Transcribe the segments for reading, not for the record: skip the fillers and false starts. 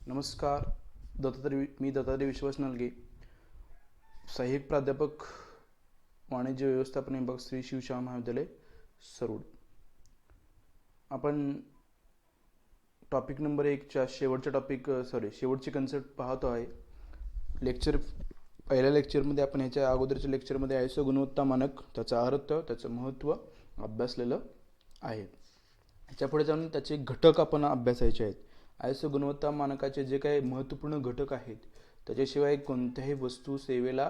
नमस्कार. मी दत्तात्रय विश्वास नलगे, सहाय्यक प्राध्यापक वाणिज्य व्यवस्थापन विभाग, श्री शिवशाह महाविद्यालय, सरूड. आपण टॉपिक नंबर 1च्या शेवटची कन्सेप्ट पाहतो आहे. पहिल्या लेक्चरमध्ये आपण ह्याच्या अगोदरच्या लेक्चरमध्ये आयएसओ गुणवत्ता मानक, त्याचा अर्थ, त्याचं महत्त्व अभ्यासलेलं आहे. ह्याच्या पुढे जाऊन त्याचे घटक आपण अभ्यासायचे आहेत. आयएसओ गुणवत्ता मानकाचे जे काही महत्त्वपूर्ण घटक आहेत, त्याच्याशिवाय कोणत्याही वस्तू, सेवेला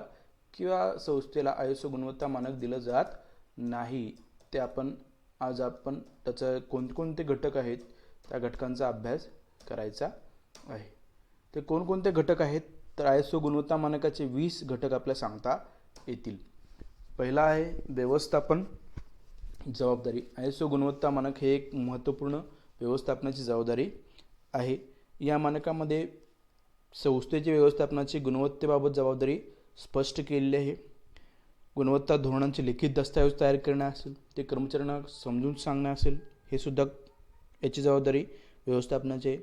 किंवा संस्थेला आयएसओ गुणवत्ता मानक दिलं जात नाही. ते आज आपण त्याचं कोणकोणते घटक आहेत त्या घटकांचा अभ्यास करायचा आहे. ते कोणकोणते घटक आहेत तर आयएसओ गुणवत्ता मानकाचे 20 घटक आपल्याला सांगता येतील. पहिला आहे व्यवस्थापन जबाबदारी. आयएसओ गुणवत्ता मानक हे एक महत्त्वपूर्ण व्यवस्थापनाची जबाबदारी आहे. या मानकामध्ये संस्थेच्या व्यवस्थापनाची गुणवत्तेबाबत जबाबदारी स्पष्ट केलेली आहे. गुणवत्ता धोरणांचे लिखित दस्तऐवज तयार करणे असेल, ते कर्मचाऱ्यांना समजून सांगणे असेल, हे सुद्धा याची जबाबदारी व्यवस्थापनाची.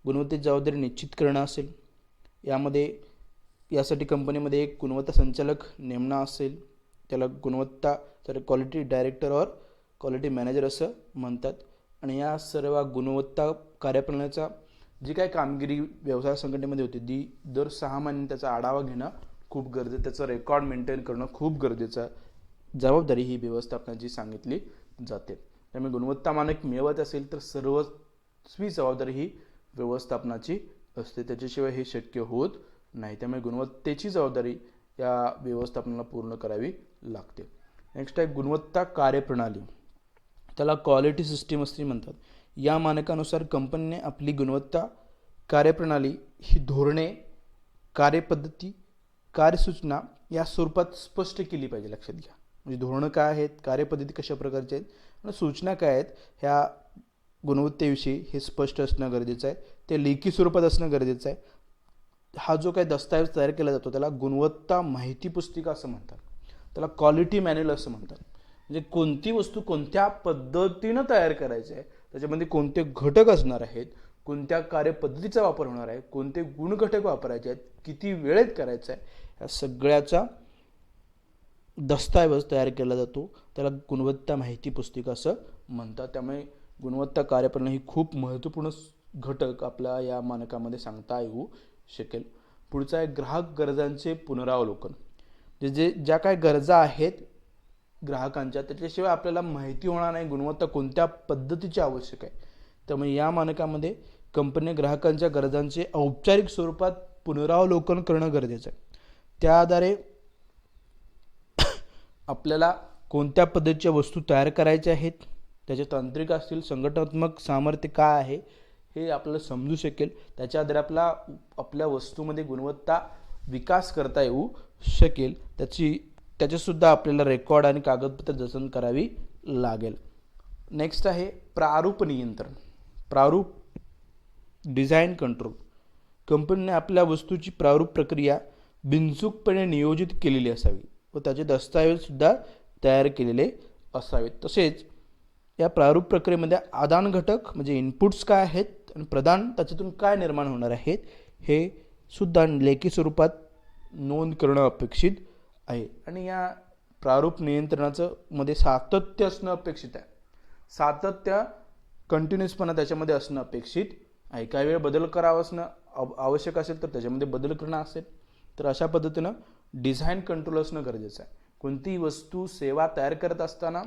गुणवत्तेची जबाबदारी निश्चित करणं असेल, यासाठी कंपनीमध्ये एक गुणवत्ता संचालक नेमणं असेल, त्याला क्वालिटी डायरेक्टर और क्वालिटी मॅनेजर असं म्हणतात. आणि या सर्व गुणवत्ता कार्यप्रणालीचा जी काही कामगिरी व्यवसाय संघटनेमध्ये होती ती दर 6 महिन्यांनी त्याचा आढावा घेणं खूप गरजेचं, त्याचं रेकॉर्ड मेंटेन करणं खूप गरजेचं जबाबदारी ही व्यवस्थापनाची सांगितली जाते. त्यामुळे गुणवत्ता मानक मिळवत असेल तर सर्वस्वी जबाबदारी ही व्यवस्थापनाची असते, त्याच्याशिवाय हे शक्य होत नाही. त्यामुळे गुणवत्तेची जबाबदारी या व्यवस्थापनाला पूर्ण करावी लागते. नेक्स्ट आहे गुणवत्ता कार्यप्रणाली, त्याला क्वालिटी सिस्टीम असे म्हणतात. या मानकानुसार कंपनीने आपली गुणवत्ता कार्यप्रणाली ही धोरणे, कार्यपद्धती, कार्यसूचना या स्वरूपात स्पष्ट केली पाहिजे. लक्षात घ्या, म्हणजे धोरणं काय आहेत, कार्यपद्धती कशा प्रकारचे आहेत आणि सूचना काय आहेत, ह्या गुणवत्तेविषयी हे स्पष्ट असणं गरजेचं आहे. ते लेखी स्वरूपात असणं गरजेचं आहे. हा जो काही दस्तऐवज तयार केला जातो त्याला गुणवत्ता माहिती पुस्तिका असं म्हणतात, त्याला क्वालिटी मॅन्युअल असं म्हणतात. म्हणजे कोणती वस्तू कोणत्या पद्धतीनं तयार करायची आहे, त्याच्यामध्ये कोणते घटक असणार आहेत, कोणत्या कार्यपद्धतीचा वापर होणार आहे, कोणते गुणघटक वापरायचे आहेत, किती वेळेत करायचं आहे, या सगळ्याचा दस्तऐवज तयार केला जातो, त्याला गुणवत्ता माहिती पुस्तिका असं म्हणतात. त्यामुळे गुणवत्ता कार्यप्रणाली ही खूप महत्त्वपूर्ण घटक आपल्या या मानकामध्ये सांगता येऊ शकेल. पुढचा आहे ग्राहक गरजांचे पुनरावलोकन. ज्या काय गरजा आहेत ग्राहकांच्या, त्याच्याशिवाय आपल्याला माहिती होणार नाही गुणवत्ता कोणत्या पद्धतीची आवश्यक आहे. त्यामुळे या मानकामध्ये कंपनी ग्राहकांच्या गरजांचे औपचारिक स्वरूपात पुनरावलोकन करणं गरजेचं आहे. त्या आधारे आपल्याला कोणत्या पद्धतीच्या वस्तू तयार करायच्या आहेत, त्याचे तांत्रिक असतील, संघटनात्मक सामर्थ्य काय आहे हे आपल्याला समजू शकेल. त्याच्या आधारे आपल्या वस्तूमध्ये गुणवत्ता विकास करता येऊ शकेल. त्याचेसुद्धा आपल्याला रेकॉर्ड आणि कागदपत्र जतन करावी लागेल. नेक्स्ट आहे प्रारूप नियंत्रण, प्रारूप डिझाईन कंट्रोल. कंपनीने आपल्या वस्तूची प्रारूप प्रक्रिया बिनचूकपणे नियोजित केलेली असावी व त्याचे दस्तऐवजसुद्धा तयार केलेले असावेत. तसेच या प्रारूप प्रक्रियेमध्ये आदान घटक म्हणजे इनपुट्स काय आहेत आणि प्रदान त्याच्यातून काय निर्माण होणार आहेत हे सुद्धा लेखी स्वरूपात नोंद करणं अपेक्षित आहे. आणि या प्रारूप नियंत्रणाचं मध्ये सातत्य असणं अपेक्षित आहे. सातत्य, कंटिन्युअसपणा त्याच्यामध्ये असणं अपेक्षित आहे. काही वेळ बदल करावा असणं आवश्यक असेल तर त्याच्यामध्ये बदल करणं असेल तर अशा पद्धतीनं डिझाईन कंट्रोल असणं गरजेचं आहे. कोणतीही वस्तू, सेवा तयार करत असताना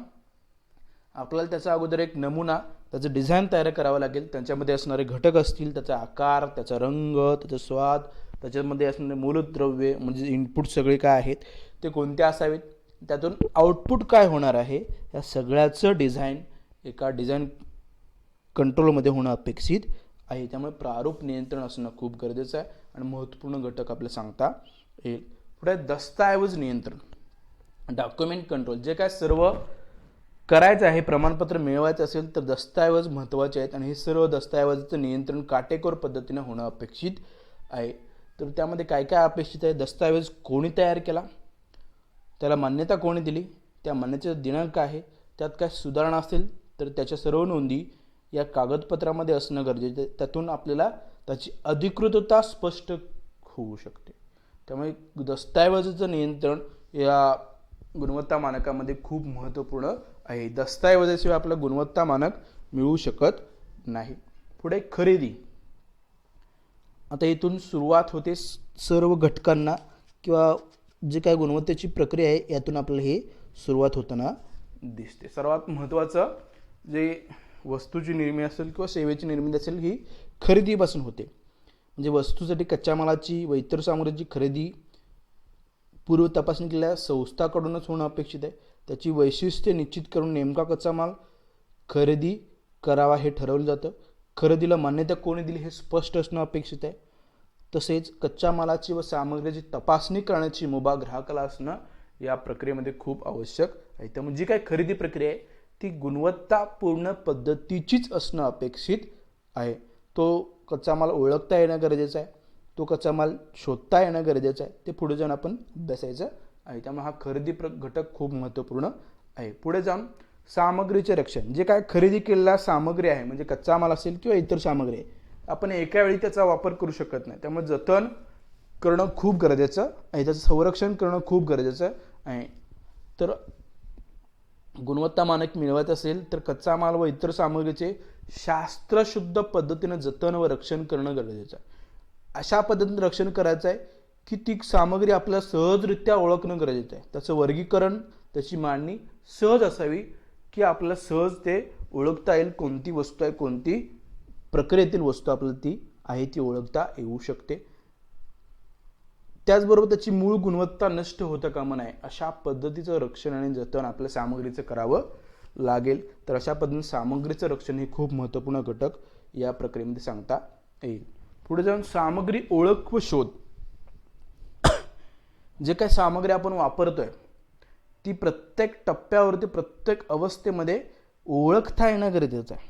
आपल्याला त्याचा अगोदर एक नमुना, त्याचं डिझाईन तयार करावं लागेल. त्याच्यामध्ये असणारे घटक असतील, त्याचा आकार, त्याचा रंग, त्याचा स्वाद, त्याच्यामध्ये असणारे मूलद्रव्य म्हणजे इनपुट सगळे काय आहेत ते कोणते असावेत, त्यातून आउटपुट काय होणार आहे, या सगळ्याचं डिझाईन एका डिझाईन कंट्रोलमध्ये होणं अपेक्षित आहे. त्यामुळे प्रारूप नियंत्रण असणं खूप गरजेचं आहे आणि महत्त्वपूर्ण घटक आपल्याला सांगता येईल. पुढे दस्तऐवज नियंत्रण, डॉक्युमेंट कंट्रोल. जे काय सर्व करायचं आहे, प्रमाणपत्र मिळवायचं असेल तर दस्तऐवज महत्त्वाचे आहेत आणि हे सर्व दस्तऐवजाचं नियंत्रण काटेकोर पद्धतीने होणं अपेक्षित आहे. तर त्यामध्ये काय काय अपेक्षित आहे, दस्तऐवज कोणी तयार केला, त्याला मान्यता कोणी दिली, त्या मान्यतेचा दिनांक आहे, त्यात काय सुधारणा असेल तर त्याच्या सर्व नोंदी या कागदपत्रामध्ये असणं गरजेचं आहे. त्यातून आपल्याला त्याची अधिकृतता स्पष्ट होऊ शकते. त्यामुळे दस्तऐवजाचं नियंत्रण या गुणवत्ता मानकामध्ये खूप महत्त्वपूर्ण आहे. दस्तऐवजाशिवाय आपलं गुणवत्ता मानक मिळू शकत नाही. पुढे खरेदी. आता इथून सुरुवात होते सर्व घटकांना किंवा जे काय गुणवत्तेची प्रक्रिया आहे यातून आपल्याला हे सुरुवात होताना दिसते. सर्वात महत्त्वाचं जे वस्तूची निर्मिती असेल किंवा सेवेची निर्मिती असेल ही खरेदीपासून होते. म्हणजे वस्तूसाठी कच्च्या मालाची व इतर सामग्रीची खरेदी पूर्व तपासणी केलेल्या संस्थाकडूनच होणं अपेक्षित आहे. त्याची वैशिष्ट्ये निश्चित करून नेमका कच्चा माल खरेदी करावा हे ठरवलं जातं. खरेदीला मान्यता कोणी दिली हे स्पष्ट असणं अपेक्षित आहे. तसेच कच्च्या मालाची व सामग्रीची तपासणी करण्याची मुभा ग्राहकाला असणं या प्रक्रियेमध्ये खूप आवश्यक आहे. त्यामुळे जी काही खरेदी प्रक्रिया आहे ती गुणवत्तापूर्ण पद्धतीचीच असणं अपेक्षित आहे. तो कच्चा माल ओळखता येणं गरजेचं आहे. तो कच्चा माल शोधता येणं गरजेचं आहे. ते पुढे जाऊन आपण अभ्यासायचं आहे. त्यामुळे हा खरेदी घटक खूप महत्त्वपूर्ण आहे. पुढे जाऊन सामग्रीचे रक्षण. जे काय खरेदी केलेला सामग्री आहे म्हणजे कच्चा माल असेल किंवा इतर सामग्री आहे आपण एका वेळी त्याचा वापर करू शकत नाही. त्यामुळे जतन करणं खूप गरजेचं आहे. त्याचं संरक्षण करणं खूप गरजेचं आहे. तर गुणवत्ता मानक मिळवत असेल तर कच्चा माल व इतर सामग्रीचे शास्त्रशुद्ध पद्धतीने जतन व रक्षण करणं गरजेचं आहे. अशा पद्धतीने रक्षण करायचं आहे की ती सामग्री आपल्याला सहजरित्या ओळखणं गरजेचं आहे. त्याचं वर्गीकरण त्याची मांडणी सहज असावी की आपल्याला सहज ते ओळखता येईल कोणती वस्तू आहे, कोणती प्रक्रियेतील वस्तू आपल्याला ती आहे ती ओळखता येऊ शकते. त्याचबरोबर त्याची मूळ गुणवत्ता नष्ट होता कामा नये अशा पद्धतीचं रक्षण आणि जतन आपल्या सामग्रीचं करावं लागेल. तर अशा पद्धतीने सामग्रीचं रक्षण हे खूप महत्त्वपूर्ण घटक या प्रक्रियेमध्ये सांगता येईल. पुढे जाऊन सामग्री ओळख व शोध. जे काही सामग्री आपण वापरतोय ती प्रत्येक टप्प्यावरती प्रत्येक अवस्थेमध्ये ओळखता येणं गरजेचं आहे.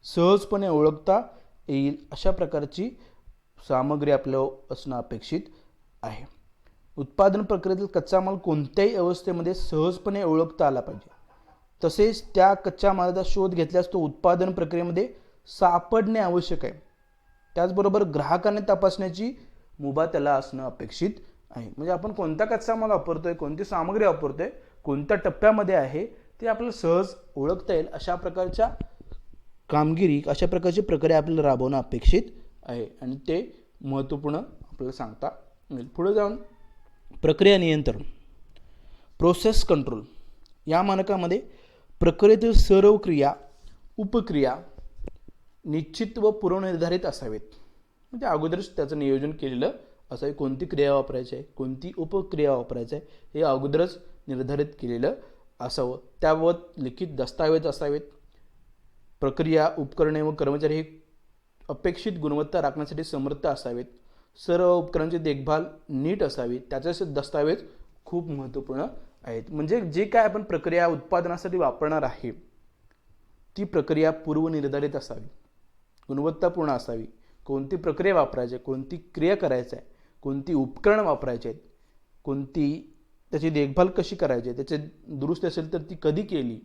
सहजपणे ओळखता येईल अशा प्रकारची सामग्री आपल्याला असणं अपेक्षित आहे. उत्पादन प्रक्रियेतील कच्चा माल कोणत्याही अवस्थेमध्ये सहजपणे ओळखता आला पाहिजे. तसेच त्या कच्च्या मालाचा शोध घेतल्यास तो उत्पादन प्रक्रियेमध्ये सापडणे आवश्यक आहे. त्याचबरोबर ग्राहकाने तपासण्याची मुभा त्याला असणं अपेक्षित आहे. म्हणजे आपण कोणता कच्चा माल वापरतोय, कोणती सामग्री वापरतोय, कोणत्या टप्प्यामध्ये आहे ते आपल्याला सहज ओळखता येईल अशा प्रकारच्या कामगिरी अशा प्रकारची प्रक्रिया आपल्याला राबवणं अपेक्षित आहे आणि ते महत्त्वपूर्ण आपल्याला सांगता येईल. पुढे जाऊन प्रक्रिया नियंत्रण प्रोसेस कंट्रोल. या मानकामध्ये प्रक्रियेतील सर्व क्रिया उपक्रिया निश्चित व पूर्वनिर्धारित असावेत. म्हणजे अगोदरच त्याचं नियोजन केलेलं असावे. कोणती क्रिया वापरायची आहे, कोणती उपक्रिया वापरायची आहे हे अगोदरच निर्धारित केलेलं असावं. त्यावर लिखित दस्तावेज असावेत. प्रक्रिया उपकरणे व कर्मचारी हे अपेक्षित गुणवत्ता राखण्यासाठी समर्थ असावेत. सर्व उपकरणांची देखभाल नीट असावी त्याचे दस्तावेज खूप महत्त्वपूर्ण आहेत. म्हणजे जे काय आपण प्रक्रिया उत्पादनासाठी वापरणार आहे ती प्रक्रिया पूर्वनिर्धारित असावी, गुणवत्तापूर्ण असावी. कोणती प्रक्रिया वापरायची आहे, कोणती क्रिया करायची आहे, कोणती उपकरणं वापरायची आहेत, कोणती त्याची देखभाल कशी करायची आहे, त्याचे दुरुस्ती असेल तर ती कधी केली,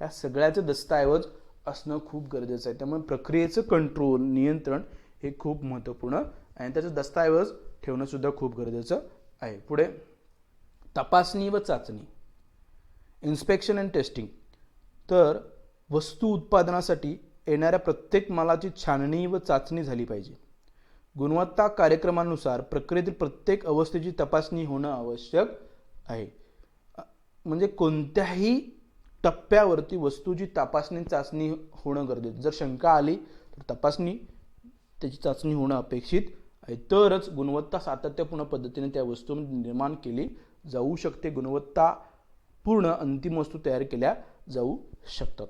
या सगळ्याचे दस्तऐवज असणं खूप गरजेचं आहे. त्यामुळे प्रक्रियेचं कंट्रोल नियंत्रण हे खूप महत्त्वपूर्ण आणि त्याचं दस्तऐवज ठेवणं सुद्धा खूप गरजेचं आहे. पुढे तपासणी व चाचणी इन्स्पेक्शन अँड टेस्टिंग. तर वस्तू उत्पादनासाठी येणाऱ्या प्रत्येक मालाची छाननी व चाचणी झाली पाहिजे. गुणवत्ता कार्यक्रमानुसार प्रक्रियेतील प्रत्येक अवस्थेची तपासणी होणं आवश्यक आहे. म्हणजे कोणत्याही टप्प्यावरती वस्तूची तपासणी चाचणी होणं गरजेचं. जर शंका आली तर तपासणी त्याची चाचणी होणं अपेक्षित आहे. तरच गुणवत्ता सातत्यपूर्ण पद्धतीने त्या वस्तूमध्ये निर्माण केली जाऊ शकते. गुणवत्तापूर्ण अंतिम वस्तू तयार केल्या जाऊ शकतात.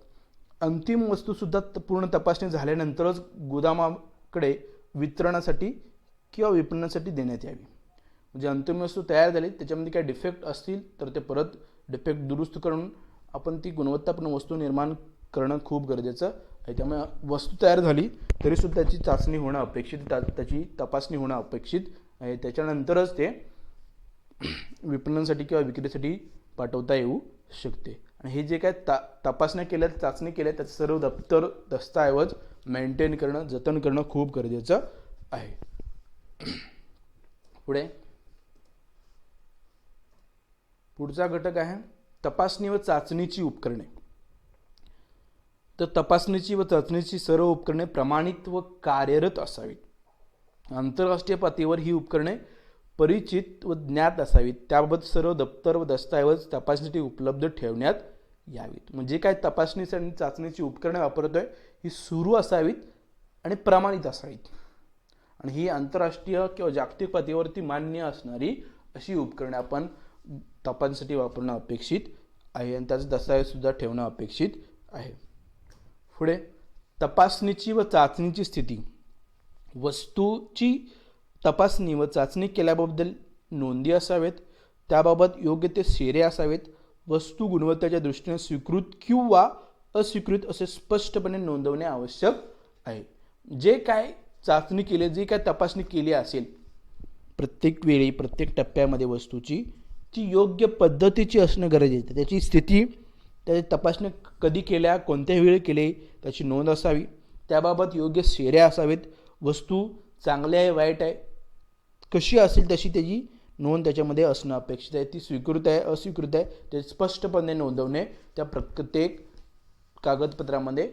अंतिम वस्तूसुद्धा पूर्ण तपासणी झाल्यानंतरच गोदामाकडे वितरणासाठी किंवा विपणनासाठी देण्यात यावी. म्हणजे अंतिम वस्तू तयार झाली त्याच्यामध्ये काही डिफेक्ट असतील तर ते परत डिफेक्ट दुरुस्त करून आपण ती गुणवत्तापूर्ण वस्तू निर्माण करणं खूप गरजेचं आहे. त्यामुळे वस्तू तयार झाली तरीसुद्धा त्याची चाचणी होणं अपेक्षित, त्याची तपासणी होणं अपेक्षित आहे. त्याच्यानंतरच ते विपणनासाठी किंवा विक्रीसाठी पाठवता येऊ शकते. आणि हे जे काय तपासण्या केल्या, चाचणी केल्या, त्याचं सर्व दप्तर दस्तऐवज मेंटेन करणं, जतन करणं खूप गरजेचं आहे. पुढचा घटक आहे तपासणी व चाचणीची उपकरणे. तर तपासणीची व चाचणीची सर्व उपकरणे प्रमाणित व कार्यरत असावीत. आंतरराष्ट्रीय पातळीवर ही उपकरणे परिचित व ज्ञात असावीत. त्याबाबत सर्व दप्तर व दस्तऐवज तपासणीसाठी उपलब्ध ठेवण्यात यावीत. म्हणजे काय, तपासणीची आणि चाचणीची उपकरणे वापरतोय ही सुरू असावीत आणि प्रमाणित असावीत, आणि ही आंतरराष्ट्रीय किंवा जागतिक पातळीवरती मान्य असणारी अशी उपकरणे आपण तपासणीसाठी वापरणं अपेक्षित आहे, आणि त्याचे दस्तऐवज सुद्धा ठेवणं अपेक्षित आहे. पुढे तपासणीची व चाचणीची स्थिती. वस्तूची तपासणी व चाचणी केल्याबद्दल नोंदी असावेत. त्याबाबत योग्य ते शेरे असावेत. वस्तू गुणवत्तेच्या दृष्टीने स्वीकृत किंवा अस्वीकृत असे स्पष्टपणे नोंदवणे आवश्यक आहे. जे काय चाचणी केली, जे काय तपासणी केली असेल प्रत्येक वेळी, प्रत्येक टप्प्यामध्ये वस्तूची, ती योग्य पद्धतीची असणं गरजेचं. त्याची स्थिती, त्याची तपासणी कधी केल्या, कोणत्या वेळी केली, त्याची नोंद असावी. त्याबाबत योग्य शेऱ्या असावेत. वस्तू चांगली आहे, वाईट आहे, कशी असेल तशी त्याची नोंद त्याच्यामध्ये असणं अपेक्षित आहे. ती स्वीकृत आहे, अस्वीकृत आहे, ते स्पष्टपणे नोंदवणे त्या प्रत्येक कागदपत्रामध्ये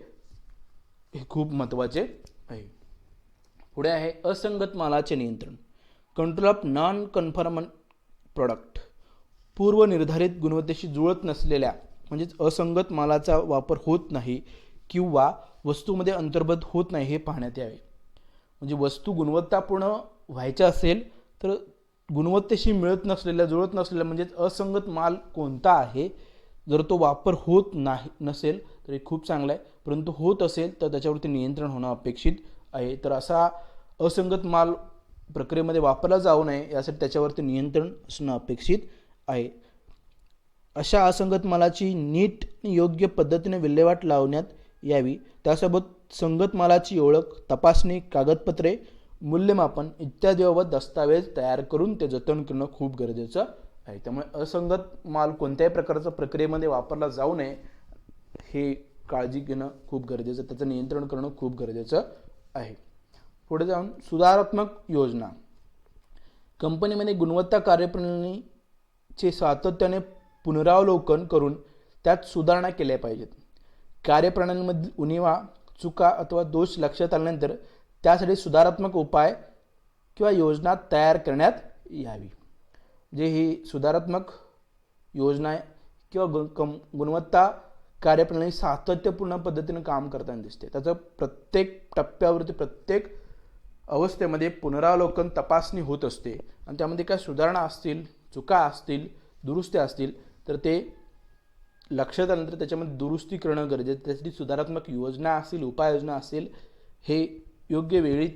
हे खूप महत्त्वाचे आहे. पुढे आहे असंगत मालाचे नियंत्रण. Control of non conformant product. पूर्वनिर्धारित गुणवत्तेशी जुळत नसलेल्या म्हणजेच असंगत मालाचा वापर होत नाही किंवा वस्तूमध्ये अंतर्भूत होत नाही हे पाहण्यात यावे. म्हणजे वस्तू गुणवत्तापूर्ण व्हायच्या असेल तर गुणवत्तेशी मिळत नसलेल्या, जुळत नसलेल्या म्हणजेच असंगत माल कोणता आहे. जर तो वापर होत नसेल तर हे खूप चांगलं आहे, परंतु होत असेल तर त्याच्यावरती नियंत्रण होणं अपेक्षित आहे. तर असा असंगत माल प्रक्रियेमध्ये वापरला जाऊ नये यासाठी त्याच्यावरती नियंत्रण असणं अपेक्षित आहे. अशा असंगत मालाची नीट योग्य पद्धतीने विल्हेवाट लावण्यात यावी. त्यासोबत संगत मालाची ओळख, तपासणी, कागदपत्रे, मूल्यमापन इत्यादीबाबत दस्तावेज तयार करून ते जतन करणं खूप गरजेचं आहे. त्यामुळे असंगत माल कोणत्याही प्रकारचा प्रक्रियेमध्ये वापरला जाऊ नये हे काळजी घेणं खूप गरजेचं, त्याचं नियंत्रण करणं खूप गरजेचं आहे. पुढे जाऊन सुधारात्मक योजना. कंपनीमध्ये गुणवत्ता कार्यप्रणालीचे सातत्याने पुनरावलोकन करून त्यात सुधारणा केल्या पाहिजेत. कार्यप्रणालीमधील उणिवा, चुका अथवा दोष लक्षात आल्यानंतर त्यासाठी सुधारात्मक उपाय किंवा योजना तयार करण्यात यावी. जे ही सुधारात्मक योजना किंवा गुणवत्ता कार्यप्रणाली सातत्यपूर्ण पद्धतीने काम करताना दिसते. त्याचं प्रत्येक टप्प्यावरती, प्रत्येक अवस्थेमध्ये पुनरावलोकन, तपासणी होत असते, आणि त्यामध्ये काय सुधारणा असतील, चुका असतील, दुरुस्त्या असतील तर ते लक्षात आल्यानंतर त्याच्यामध्ये दुरुस्ती करणं गरजेचं. त्यासाठी सुधारात्मक योजना असेल, उपाययोजना असेल, हे योग्य वेळी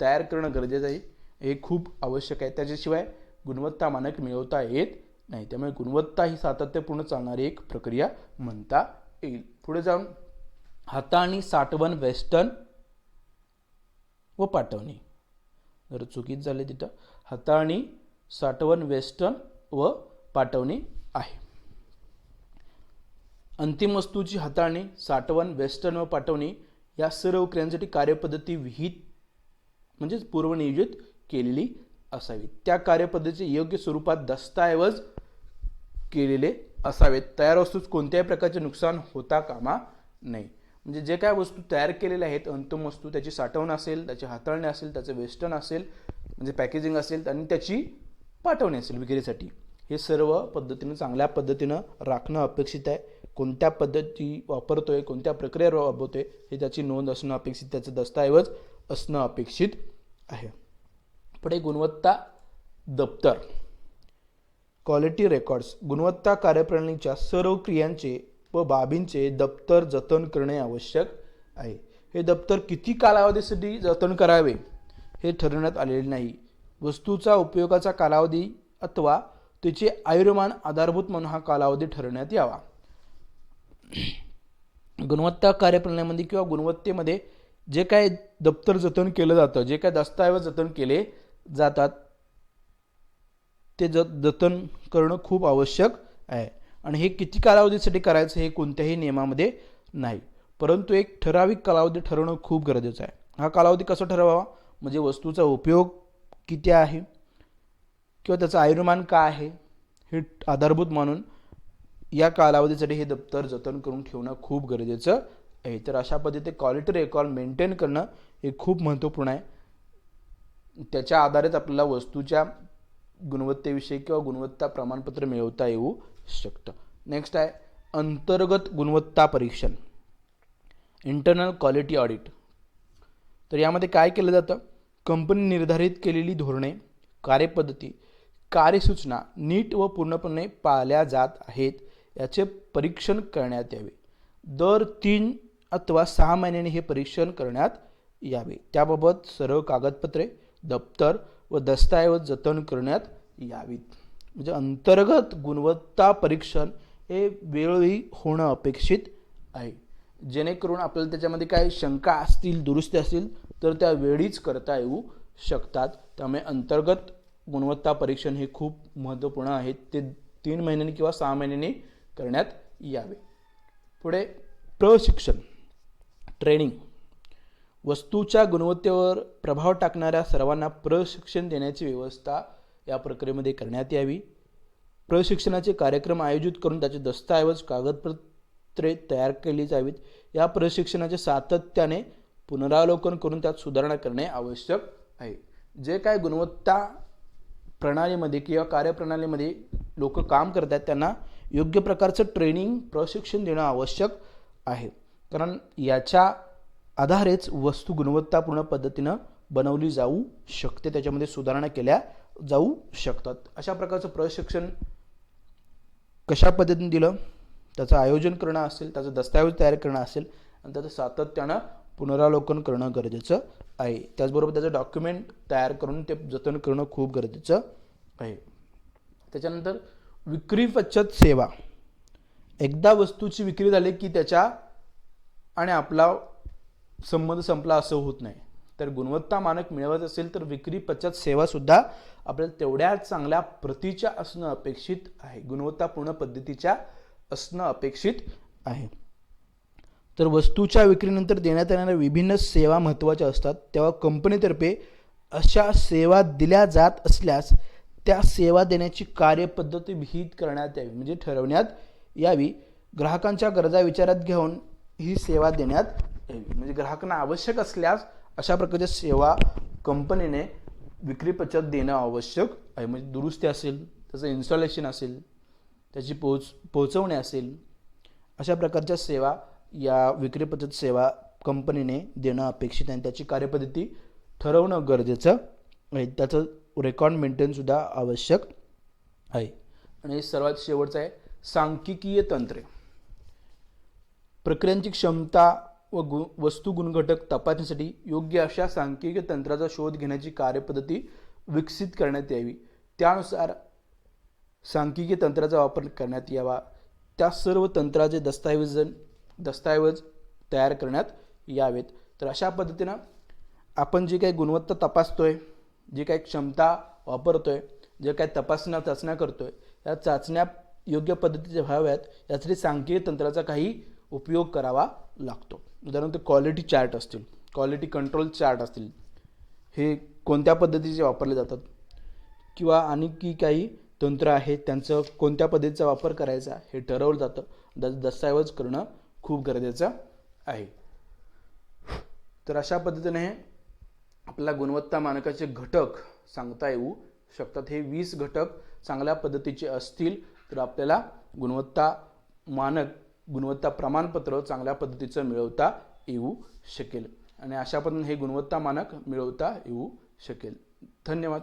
तयार करणं गरजेचं आहे. हे खूप आवश्यक आहे. त्याच्याशिवाय गुणवत्ता मानक मिळवता येत नाही. त्यामुळे गुणवत्ता ही सातत्यपूर्ण चालणारी एक प्रक्रिया म्हणता येईल. पुढे जाऊन हाताळणी, साठवण, वेस्टर्न व पाठवणी. जर चुकीच झाले तिथं हाताळणी, साठवण, वेस्टर्न व पाठवणी आहे. अंतिम वस्तूची हाताळणी, साठवण, वेस्टर्न व पाठवणी या सर्व क्रियांसाठी कार्यपद्धती विहित म्हणजेच पूर्वनियोजित केलेली असावी. त्या कार्यपद्धतीचे योग्य स्वरूपात दस्तऐवज केलेले असावेत. तयार वस्तूत कोणत्याही प्रकारचे नुकसान होता कामा नये. म्हणजे जे काय वस्तू तयार केलेल्या आहेत, अंतिम वस्तू, त्याची साठवण असेल, त्याची हाताळणी असेल, त्याचं वेस्टर्न असेल म्हणजे पॅकेजिंग असेल, आणि त्याची पाठवणी असेल विक्रीसाठी, हे सर्व पद्धतीनं चांगल्या पद्धतीनं राखणं अपेक्षित आहे. कोणत्या पद्धती वापरतोय, कोणत्या प्रक्रियेवर वापरतोय हे त्याची नोंद असणं अपेक्षित, त्याचं दस्तऐवज असणं अपेक्षित आहे. पुढे गुणवत्ता दप्तर, क्वालिटी रेकॉर्ड्स. गुणवत्ता कार्यप्रणालीच्या सर्व क्रियांचे व बाबींचे दप्तर जतन करणे आवश्यक आहे. हे दप्तर किती कालावधीसाठी जतन करावे हे ठरवण्यात आलेले नाही. वस्तूचा उपयोगाचा कालावधी अथवा त्याचे आयुर्मान आधारभूत म्हणून हा कालावधी ठरवण्यात यावा. गुणवत्ता कार्यप्रणालीमध्ये किंवा गुणवत्तेमध्ये जे काय दप्तर जतन केलं जातं, जे काय दस्तऐवज जतन केले जातात ते जतन करणं खूप आवश्यक आहे. आणि हे किती कालावधीसाठी करायचं हे कोणत्याही नियमामध्ये नाही, परंतु एक ठराविक कालावधी ठरवणं खूप गरजेचं आहे. हा कालावधी कसा ठरवावा, म्हणजे वस्तूचा उपयोग किती आहे किंवा त्याचं आयुर्मान काय आहे हे आधारभूत मानून या कालावधीसाठी हे दप्तर जतन करून ठेवणं खूप गरजेचं आहे. तर अशा पद्धतीने क्वालिटी रेकॉर्ड मेंटेन करणं हे खूप महत्त्वपूर्ण आहे. त्याच्या आधारेच आपल्याला वस्तूच्या गुणवत्तेविषयी किंवा गुणवत्ता प्रमाणपत्र मिळवता येऊ शकतं. नेक्स्ट आहे अंतर्गत गुणवत्ता परीक्षण, इंटरनल क्वालिटी ऑडिट. तर यामध्ये काय केलं जातं, कंपनी निर्धारित केलेली धोरणे, कार्यपद्धती, कार्यसूचना नीट व पूर्णपणे पाळल्या जात आहेत याचे परीक्षण करण्यात यावे. दर 3 अथवा 6 महिन्यांनी हे परीक्षण करण्यात यावे. त्याबाबत सर्व कागदपत्रे, दप्तर व दस्तऐवज जतन करण्यात यावीत. म्हणजे अंतर्गत गुणवत्ता परीक्षण हे वेळोवेळी होणं अपेक्षित आहे, जेणेकरून आपल्याला त्याच्यामध्ये काही शंका असतील, दुरुस्ती असतील तर त्या वेळीच करता येऊ शकतात. त्यामुळे अंतर्गत गुणवत्ता परीक्षण हे खूप महत्त्वपूर्ण आहे. ते 3 महिन्यांनी किंवा 6 महिन्यांनी करण्यात यावे. पुढे प्रशिक्षण, ट्रेनिंग. वस्तूच्या गुणवत्तेवर प्रभाव टाकणाऱ्या सर्वांना प्रशिक्षण देण्याची व्यवस्था या प्रक्रियेमध्ये करण्यात यावी. प्रशिक्षणाचे कार्यक्रम आयोजित करून त्याचे दस्तऐवज, कागदपत्रे तयार केली जावीत. या प्रशिक्षणाचे सातत्याने पुनरावलोकन करून त्यात सुधारणा करणे आवश्यक आहे. जे काय गुणवत्ता प्रणालीमध्ये किंवा कार्यप्रणालीमध्ये लोक काम करतात त्यांना योग्य प्रकारचं ट्रेनिंग, प्रशिक्षण देणं आवश्यक आहे, कारण याच्या आधारेच वस्तू गुणवत्तापूर्ण पद्धतीनं बनवली जाऊ शकते, त्याच्यामध्ये सुधारणा केल्या जाऊ शकतात. अशा प्रकारचं प्रशिक्षण कशा पद्धतीने दिलं, त्याचं आयोजन करणं असेल, त्याचं दस्तऐवज तयार करणं असेल आणि त्याचं सातत्यानं पुनरावलोकन करणं गरजेचं आहे. त्याचबरोबर त्याचं डॉक्युमेंट तयार करून ते जतन करणं खूप गरजेचं आहे. त्याच्यानंतर विक्री पश्चात सेवा. एकदा वस्तूची विक्री झाली की त्याच्या आणि आपला संबंध संपला असं होत नाही. तर गुणवत्ता मानक मिळवत असेल तर विक्री पश्चात सेवासुद्धा आपल्याला तेवढ्याच चांगल्या प्रतीच्या असणं अपेक्षित आहे, गुणवत्तापूर्ण पद्धतीच्या असणं अपेक्षित आहे. तर वस्तूच्या विक्रीनंतर देण्यात येणाऱ्या विभिन्न सेवा महत्त्वाच्या असतात. तेव्हा कंपनीतर्फे अशा सेवा दिल्या जात असल्यास त्या सेवा देण्याची कार्यपद्धती विहित करण्यात यावी, म्हणजे ठरवण्यात यावी. ग्राहकांच्या गरजा विचारात घेऊन ही सेवा देण्यात यावी. म्हणजे ग्राहकांना आवश्यक असल्यास अशा प्रकारच्या सेवा कंपनीने विक्री पश्चात देणं आवश्यक आहे. म्हणजे दुरुस्ती असेल, त्याचं इन्स्टॉलेशन असेल, त्याची पोहोचवणे असेल, अशा प्रकारच्या सेवा या विक्री पश्चात सेवा कंपनीने देणं अपेक्षित आहे. त्याची कार्यपद्धती ठरवणं गरजेचं आहे. त्याचं रेकॉर्ड मेंटेनसुद्धा आवश्यक आहे. आणि सर्वात शेवटचं आहे सांख्यिकीय तंत्रे. प्रक्रियांची क्षमता व वस्तू गुणघटक तपासण्यासाठी योग्य अशा सांख्यिकीय तंत्राचा शोध घेण्याची कार्यपद्धती विकसित करण्यात यावी. त्यानुसार सांख्यिकीय तंत्राचा वापर करण्यात यावा. त्या सर्व तंत्राचे दस्तऐवज तयार करण्यात यावेत. तर अशा पद्धतीनं आपण जे काही गुणवत्ता तपासतोय, जे काही क्षमता वापरतोय, जे काही चाचण्या करतोय, या चाचण्या योग्य पद्धतीचे व्हाव्यात यासाठी सांख्यिकीय तंत्राचा काही उपयोग करावा लागतो. उदाहरणार्थ क्वालिटी चार्ट असतील, क्वालिटी कंट्रोल चार्ट असतील, हे कोणत्या पद्धतीचे वापरले जातात किंवा आणखी काही तंत्र आहेत त्यांचं कोणत्या पद्धतीचा वापर करायचा हे ठरवलं जातं. दस्तऐवज करणं खूप गरजेचं आहे. तर अशा पद्धतीने आपल्याला गुणवत्ता मानकाचे घटक सांगता येऊ शकतात. हे 20 घटक चांगल्या पद्धतीचे असतील तर आपल्याला गुणवत्ता मानक, गुणवत्ता प्रमाणपत्र चांगल्या पद्धतीचं मिळवता येऊ शकेल आणि अशा पद्धतीने हे गुणवत्ता मानक मिळवता येऊ शकेल. धन्यवाद.